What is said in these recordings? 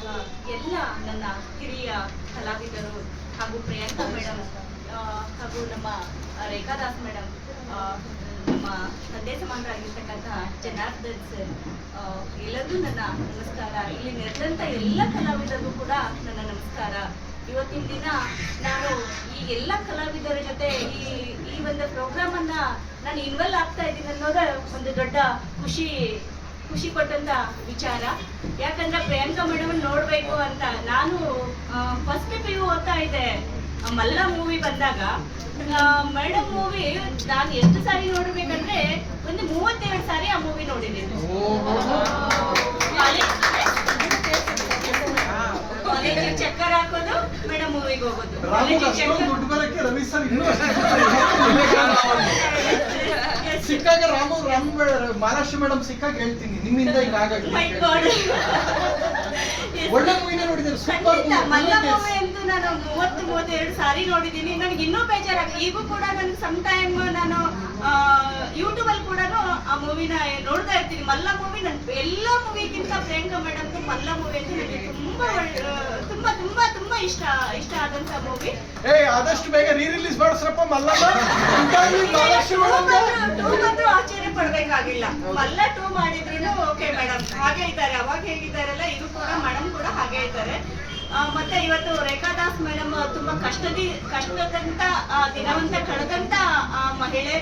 ಎಲ್ಲ ನನ್ನ ಹಿರಿಯ ಕಲಾವಿದರು ಹಾಗೂ ಪ್ರಿಯಾಂಕಾ ಮೇಡಮ್ ಹಾಗೂ ನಮ್ಮ ರೇಖಾದಾಸ್ ಮೇಡಮ್, ನಮ್ಮ ತಂದೆ ಸಮಾನರಾಗಿರ್ತಕ್ಕಂತಹ ಜನಾರ್ದನ್ ಸರ್, ಎಲ್ಲರಿಗೂ ನನ್ನ ನಮಸ್ಕಾರ. ಇಲ್ಲಿ ನೆರೆದಂಥ ಎಲ್ಲ ಕಲಾವಿದರಿಗೂ ಕೂಡ ನನ್ನ ನಮಸ್ಕಾರ. ಇವತ್ತಿನ ದಿನ ನಾನು ಈ ಎಲ್ಲ ಕಲಾವಿದರ ಜೊತೆ ಈ ಒಂದು ಪ್ರೋಗ್ರಾಮ್ ಅನ್ನ ನಾನು ಇನ್ವಾಲ್ವ್ ಆಗ್ತಾ ಇದ್ದೀನಿ ಅನ್ನೋದೇ ಒಂದು ದೊಡ್ಡ ಖುಷಿ ಪಟ್ಟಂತ ವಿಚಾರ. ಯಾಕಂದ್ರೆ ಪ್ರಿಯಾಂಕಾ ಮೇಡಮ್ ನೋಡ್ಬೇಕು ಅಂತ ನಾನು ಫಸ್ಟ್ PU ಓದ್ತಾ ಇದ್ದೆ. ಮಲ್ಲ ಮೂವಿ ಬಂದಾಗ ಮೇಡಮ್ ಮೂವಿ ನಾನು ಎಷ್ಟು ಸಾರಿ ನೋಡ್ಬೇಕಂದ್ರೆ ಒಂದು 32 ಸಾರಿ ಆ ಮೂವಿ ನೋಡಿದ್ದೀನಿ. ಕಾಲೇಜಿಗೆ ಚಕ್ಕರ್ ಹಾಕೋದು, ಮೇಡಮ್ ಮೂವಿಗೆ ಹೋಗೋದು. ಸಿಕ್ಕಾಗ ಮಹಾರಾಷ್ಟ್ರ ಮೇಡಮ್ ಸಿಕ್ಕಾಗ ಹೇಳ್ತೀನಿ ನಿಮ್ಮಿಂದ ಒಳ್ಳೆ ಮೂವಿನ ನೋಡಿದ್ರೆ ಸೂಪರ್. ಮಲ್ಲ ಮೂವಿ ಅಂತೂ ನಾನು 32 ಸಾರಿ ನೋಡಿದ್ದೀನಿ. ನನಗೆ ಇನ್ನೂ ಬೇಜಾರಾಗ ಈಗೂ ಕೂಡ ನನಗೆ ಸಮ್ ಟೈಮ್ ನಾನು ಯೂಟ್ಯೂಬ್ ಅಲ್ಲಿ ಕೂಡ ಆ ಮೂವಿನ ನೋಡ್ತಾ ಇರ್ತೀನಿ. ಮಲ್ಲ ಮೂವಿ ನನ್ ಎಲ್ಲ ಮೂವಿಗಿಂತ ಪ್ರಿಯಾಂಕಾ ಮೇಡಮ್ ಮಲ್ಲ ಮೂವಿ ಅಂತ ನನಗೆ ತುಂಬಾ ತುಂಬಾ ತುಂಬಾ ಇಷ್ಟ ಆದಂತ ಮೂವಿ. ಆದಷ್ಟು ಬೇಗ ರಿಲೀಸ್ ಮಾಡಿಸ್ರಪ್ಪ ಮಲ್ಲಮ್ಮ. ಆಶ್ಚರ್ಯ ಪಡ್ಬೇಕಾಗಿಲ್ಲ. ಮಲ್ಲ 2 ಮಾಡಿದ್ರು ಓಕೆ ಮೇಡಮ್ ಹಾಗೆ ಇದ್ದಾರೆ. ಅವಾಗ ಹೇಗಿದ್ದಾರಲ್ಲ ಇದು ಕೂಡ ಮೇಡಮ್ ಕೂಡ ಹಾಗೆ ಇದ್ದಾರೆ. ಮತ್ತೆ ಇವತ್ತು ರೇಖಾದಾಸ್ ಮೇಡಮ್ ತುಂಬಾ ಕಷ್ಟದಂತ ದಿನವಂತ ಕಳೆದಂತ ಮಹಿಳೆ.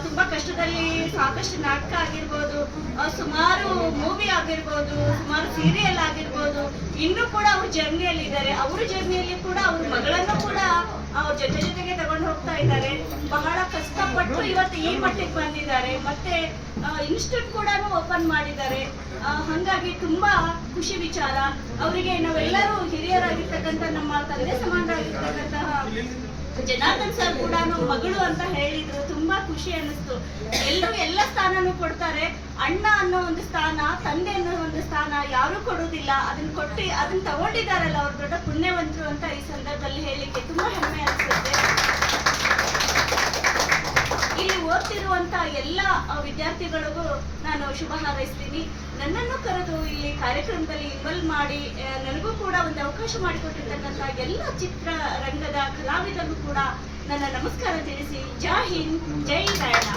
ತುಂಬಾ ಕಷ್ಟದಲ್ಲಿ ಸಾಕಷ್ಟು ನಾಟಕ ಆಗಿರ್ಬೋದು, ಸುಮಾರು ಮೂವಿ ಆಗಿರ್ಬೋದು, ಸುಮಾರು ಸೀರಿಯಲ್ ಆಗಿರ್ಬೋದು, ಇನ್ನೂ ಕೂಡ ಅವ್ರ ಜರ್ನಿಯಲ್ಲಿ ಇದ್ದಾರೆ. ಅವ್ರ ಜರ್ನಿಯಲ್ಲಿ ಕೂಡ ಅವ್ರ ಮಗಳನ್ನು ಕೂಡ ಅವ್ರ ಜೊತೆಗೆ ತಗೊಂಡು ಹೋಗ್ತಾ ಇದ್ದಾರೆ. ಬಹಳ ಕಷ್ಟಪಟ್ಟು ಇವತ್ತು ಈ ಮಟ್ಟಿಗೆ ಬಂದಿದ್ದಾರೆ. ಮತ್ತೆ ಇನ್ಸ್ಟಿಟ್ಯೂಟ್ ಕೂಡ ಓಪನ್ ಮಾಡಿದ್ದಾರೆ. ಹಂಗಾಗಿ ತುಂಬಾ ಖುಷಿ ವಿಚಾರ. ಅವರಿಗೆ ನಾವೆಲ್ಲರೂ ಹಿರಿಯರಾಗಿರ್ತಕ್ಕಂಥ ನಮ್ಮ ತಂದೆ ಸಮಾನರಾಗಿರ್ತಕ್ಕಂತಹ ಜನಾರ್ದನ್ ಸರ್ ಕೂಡ ಮಗಳು ಅಂತ ಹೇಳಿದ್ರು. ತುಂಬಾ ಖುಷಿ ಅನ್ನಿಸ್ತು. ಎಲ್ಲರೂ ಎಲ್ಲ ಸ್ಥಾನನೂ ಕೊಡ್ತಾರೆ. ಅಣ್ಣ ಅನ್ನೋ ಒಂದು ಸ್ಥಾನ, ತಂದೆ ಅನ್ನೋ ಒಂದು ಸ್ಥಾನ ಯಾರು ಕೊಡುವುದಿಲ್ಲ. ಅದನ್ನ ತಗೊಂಡಿದ್ದಾರಲ್ಲ ಅವ್ರು ದೊಡ್ಡ ಪುಣ್ಯವಂತರು ಅಂತ ಈ ಸಂದರ್ಭದಲ್ಲಿ ಹೇಳಿಕ್ಕೆ ತುಂಬಾ ಹೆಮ್ಮೆ ಅನಿಸುತ್ತೆ. ಇಲ್ಲಿ ಓದ್ತಿರುವಂತ ಎಲ್ಲ ವಿದ್ಯಾರ್ಥಿಗಳಿಗೂ ನಾನು ಶುಭ ಹಾರೈಸ್ತೀನಿ. ನನ್ನನ್ನು ಕರೆದು ಇಲ್ಲಿ ಕಾರ್ಯಕ್ರಮದಲ್ಲಿ ಇನ್ವಾಲ್ವ್ ಮಾಡಿ ನನಗೂ ಕೂಡ ಒಂದು ಅವಕಾಶ ಮಾಡಿಕೊಟ್ಟಿರ್ತಕ್ಕಂಥ ಎಲ್ಲ ಚಿತ್ರರಂಗದ ಕಲಾವಿದರಿಗೂ ಕೂಡ ನನ್ನ ನಮಸ್ಕಾರ ತಿಳಿಸಿ ಜೈ ಹಿಂದ್, ಜೈ ರಾಯಣ್ಣ.